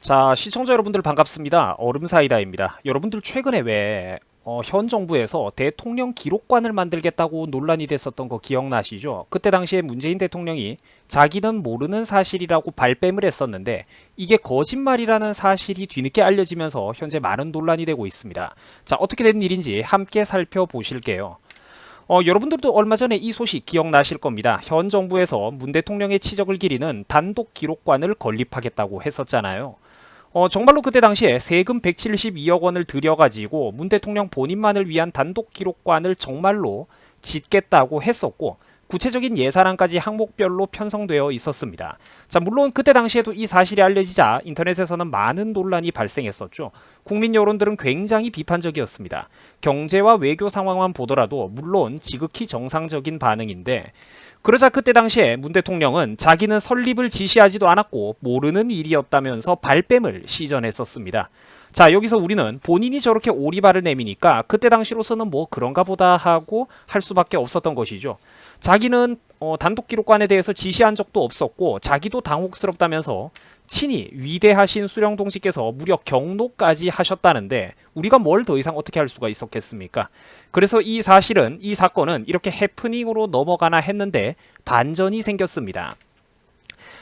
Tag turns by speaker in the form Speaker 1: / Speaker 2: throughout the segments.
Speaker 1: 자, 시청자 여러분들 반갑습니다. 얼음사이다입니다. 여러분들 최근에 왜 현 정부에서 대통령 기록관을 만들겠다고 논란이 됐었던 거 기억나시죠? 그때 당시에 문재인 대통령이 자기는 모르는 사실이라고 발뺌을 했었는데 이게 거짓말이라는 사실이 뒤늦게 알려지면서 현재 많은 논란이 되고 있습니다. 자, 어떻게 된 일인지 함께 살펴보실게요. 여러분들도 얼마 전에 이 소식 기억나실 겁니다. 현 정부에서 문 대통령의 치적을 기리는 단독 기록관을 건립하겠다고 했었잖아요. 정말로 그때 당시에 세금 172억 원을 들여가지고 문 대통령 본인만을 위한 단독 기록관을 정말로 짓겠다고 했었고 구체적인 예산안까지 항목별로 편성되어 있었습니다. 자, 물론 그때 당시에도 이 사실이 알려지자 인터넷에서는 많은 논란이 발생했었죠. 국민 여론들은 굉장히 비판적이었습니다. 경제와 외교 상황만 보더라도 물론 지극히 정상적인 반응인데 그러자 그때 당시에 문 대통령은 자기는 설립을 지시하지도 않았고 모르는 일이었다면서 발뺌을 시전했었습니다. 자, 여기서 우리는 본인이 저렇게 오리발을 내미니까 그때 당시로서는 뭐 그런가 보다 하고 할 수밖에 없었던 것이죠. 자기는 단독 기록관에 대해서 지시한 적도 없었고 자기도 당혹스럽다면서 친히 위대하신 수령동지께서 무려 경로까지 하셨다는데 우리가 뭘 더 이상 어떻게 할 수가 있었겠습니까? 그래서 이 사건은 이렇게 해프닝으로 넘어가나 했는데 반전이 생겼습니다.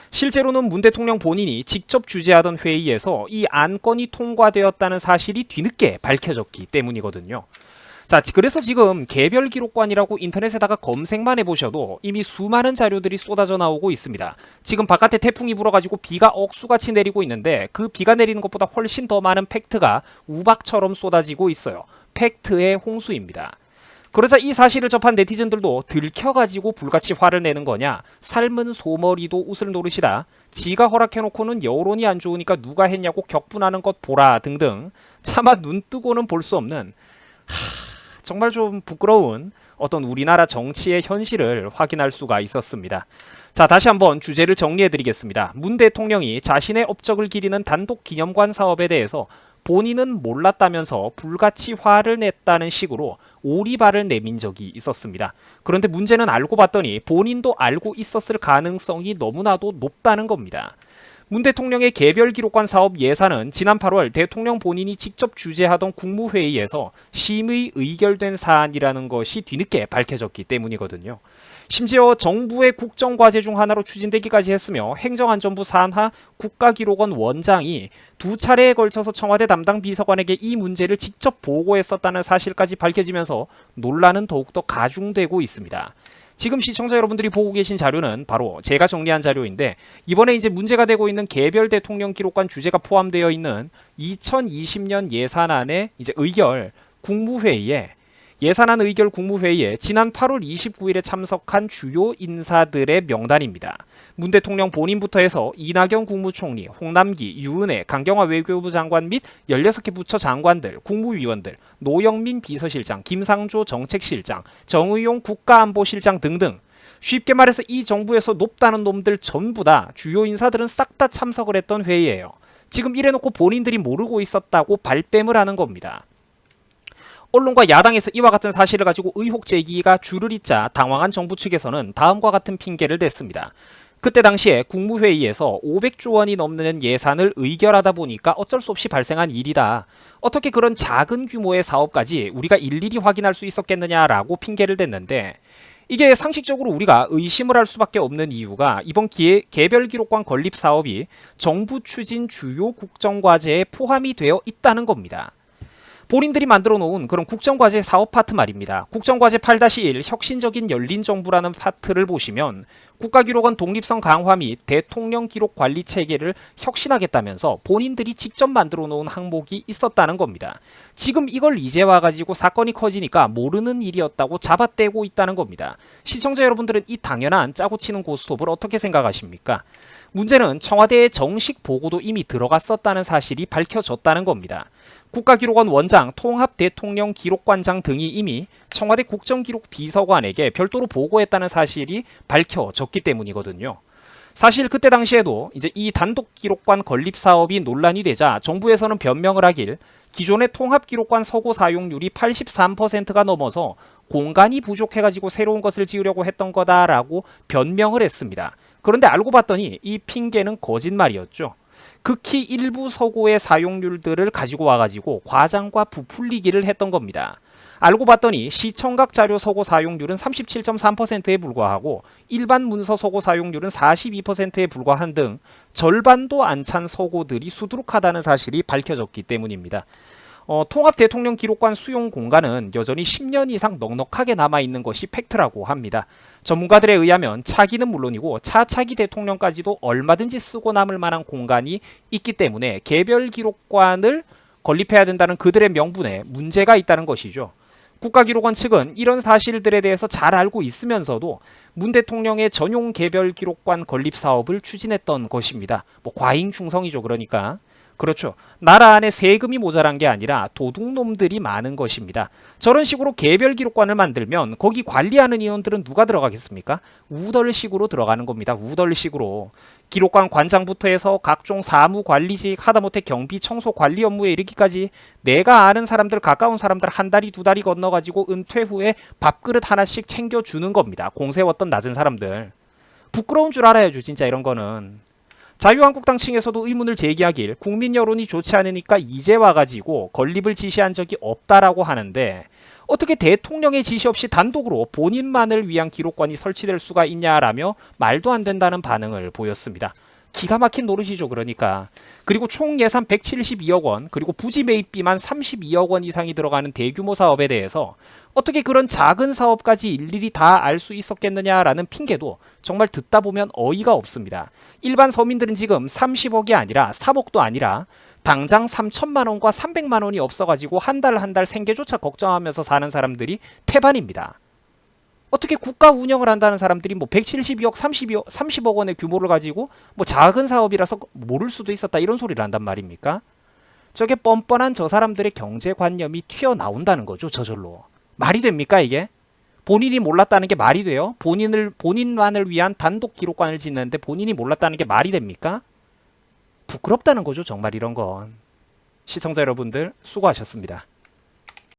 Speaker 1: 실제로는 문 대통령 본인이 직접 주재하던 회의에서 이 안건이 통과되었다는 사실이 뒤늦게 밝혀졌기 때문이거든요. 자, 그래서 지금 개별 기록관이라고 인터넷에다가 검색만 해보셔도 이미 수많은 자료들이 쏟아져 나오고 있습니다. 지금 바깥에 태풍이 불어가지고 비가 억수같이 내리고 있는데 그 비가 내리는 것보다 훨씬 더 많은 팩트가 우박처럼 쏟아지고 있어요. 팩트의 홍수입니다. 그러자 이 사실을 접한 네티즌들도 들켜가지고 불같이 화를 내는 거냐, 삶은 소머리도 웃을 노릇이다, 지가 허락해놓고는 여론이 안 좋으니까 누가 했냐고 격분하는 것 보라 등등 차마 눈 뜨고는 볼 수 없는 정말 좀 부끄러운 어떤 우리나라 정치의 현실을 확인할 수가 있었습니다. 자, 다시 한번 주제를 정리해드리겠습니다. 문 대통령이 자신의 업적을 기리는 단독 기념관 사업에 대해서 본인은 몰랐다면서 불같이 화를 냈다는 식으로 오리발을 내민 적이 있었습니다. 그런데 문제는 알고 봤더니 본인도 알고 있었을 가능성이 너무나도 높다는 겁니다. 문 대통령의 개별 기록관 사업 예산은 지난 8월 대통령 본인이 직접 주재하던 국무회의에서 심의 의결된 사안이라는 것이 뒤늦게 밝혀졌기 때문이거든요. 심지어 정부의 국정과제 중 하나로 추진되기까지 했으며 행정안전부 산하 국가기록원 원장이 두 차례에 걸쳐서 청와대 담당 비서관에게 이 문제를 직접 보고했었다는 사실까지 밝혀지면서 논란은 더욱더 가중되고 있습니다. 지금 시청자 여러분들이 보고 계신 자료는 바로 제가 정리한 자료인데 이번에 이제 문제가 되고 있는 개별 대통령 기록관 주제가 포함되어 있는 2020년 예산안의 이제 예산안 의결 국무회의에 지난 8월 29일에 참석한 주요 인사들의 명단입니다. 문 대통령 본인부터 해서 이낙연 국무총리, 홍남기, 유은혜, 강경화 외교부 장관 및 16개 부처 장관들, 국무위원들, 노영민 비서실장, 김상조 정책실장, 정의용 국가안보실장 등등 쉽게 말해서 이 정부에서 높다는 놈들 전부 다 주요 인사들은 싹 다 참석을 했던 회의예요. 지금 이래놓고 본인들이 모르고 있었다고 발뺌을 하는 겁니다. 언론과 야당에서 이와 같은 사실을 가지고 의혹 제기가 줄을 잇자 당황한 정부 측에서는 다음과 같은 핑계를 댔습니다. 그때 당시에 국무회의에서 500조 원이 넘는 예산을 의결하다 보니까 어쩔 수 없이 발생한 일이다. 어떻게 그런 작은 규모의 사업까지 우리가 일일이 확인할 수 있었겠느냐라고 핑계를 댔는데 이게 상식적으로 우리가 의심을 할 수밖에 없는 이유가 이번 개별 기록관 건립 사업이 정부 추진 주요 국정과제에 포함이 되어 있다는 겁니다. 본인들이 만들어 놓은 그런 국정과제 사업 파트 말입니다. 국정과제 8-1 혁신적인 열린정부라는 파트를 보시면 국가기록원 독립성 강화 및 대통령 기록 관리 체계를 혁신하겠다면서 본인들이 직접 만들어 놓은 항목이 있었다는 겁니다. 지금 이걸 이제 와가지고 사건이 커지니까 모르는 일이었다고 잡아떼고 있다는 겁니다. 시청자 여러분들은 이 당연한 짜고 치는 고스톱을 어떻게 생각하십니까? 문제는 청와대의 정식 보고도 이미 들어갔었다는 사실이 밝혀졌다는 겁니다. 국가기록원 원장, 통합대통령 기록관장 등이 이미 청와대 국정기록 비서관에게 별도로 보고했다는 사실이 밝혀졌기 때문이거든요. 사실 그때 당시에도 이제 이 단독 기록관 건립 사업이 논란이 되자 정부에서는 변명을 하길 기존의 통합기록관 서고 사용률이 83%가 넘어서 공간이 부족해가지고 새로운 것을 지으려고 했던 거다라고 변명을 했습니다. 그런데 알고 봤더니 이 핑계는 거짓말이었죠. 극히 일부 서고의 사용률들을 가지고 와가지고 과장과 부풀리기를 했던 겁니다. 알고 봤더니 시청각 자료 서고 사용률은 37.3%에 불과하고 일반 문서 서고 사용률은 42%에 불과한 등 절반도 안 찬 서고들이 수두룩하다는 사실이 밝혀졌기 때문입니다. 통합 대통령 기록관 수용 공간은 여전히 10년 이상 넉넉하게 남아있는 것이 팩트라고 합니다. 전문가들에 의하면 차기는 물론이고 차차기 대통령까지도 얼마든지 쓰고 남을 만한 공간이 있기 때문에 개별 기록관을 건립해야 된다는 그들의 명분에 문제가 있다는 것이죠. 국가기록원 측은 이런 사실들에 대해서 잘 알고 있으면서도 문 대통령의 전용 개별 기록관 건립 사업을 추진했던 것입니다. 과잉 충성이죠. 그러니까. 그렇죠. 나라 안에 세금이 모자란 게 아니라 도둑놈들이 많은 것입니다. 저런 식으로 개별 기록관을 만들면 거기 관리하는 인원들은 누가 들어가겠습니까? 우덜식으로 들어가는 겁니다. 우덜식으로. 기록관 관장부터 해서 각종 사무 관리직, 하다못해 경비 청소 관리 업무에 이르기까지 내가 아는 사람들, 가까운 사람들 한 다리 두 다리 건너가지고 은퇴 후에 밥그릇 하나씩 챙겨주는 겁니다. 공 세웠던 낮은 사람들. 부끄러운 줄 알아야죠. 진짜 이런 거는. 자유한국당 층에서도 의문을 제기하길 국민 여론이 좋지 않으니까 이제 와가지고 건립을 지시한 적이 없다라고 하는데 어떻게 대통령의 지시 없이 단독으로 본인만을 위한 기록관이 설치될 수가 있냐라며 말도 안 된다는 반응을 보였습니다. 기가 막힌 노릇이죠. 그러니까. 그리고 총 예산 172억 원 그리고 부지 매입비만 32억 원 이상이 들어가는 대규모 사업에 대해서 어떻게 그런 작은 사업까지 일일이 다 알 수 있었겠느냐라는 핑계도 정말 듣다 보면 어이가 없습니다. 일반 서민들은 지금 30억이 아니라 3억도 아니라 당장 3천만 원과 300만 원이 없어가지고 한 달 한 달 생계조차 걱정하면서 사는 사람들이 태반입니다. 어떻게 국가 운영을 한다는 사람들이 172억, 30억 원의 규모를 가지고 작은 사업이라서 모를 수도 있었다 이런 소리를 한단 말입니까? 저게 뻔뻔한 저 사람들의 경제관념이 튀어나온다는 거죠. 저절로. 말이 됩니까 이게? 본인이 몰랐다는 게 말이 돼요? 본인만을 위한 단독 기록관을 짓는데 본인이 몰랐다는 게 말이 됩니까? 부끄럽다는 거죠. 정말 이런 건. 시청자 여러분들 수고하셨습니다.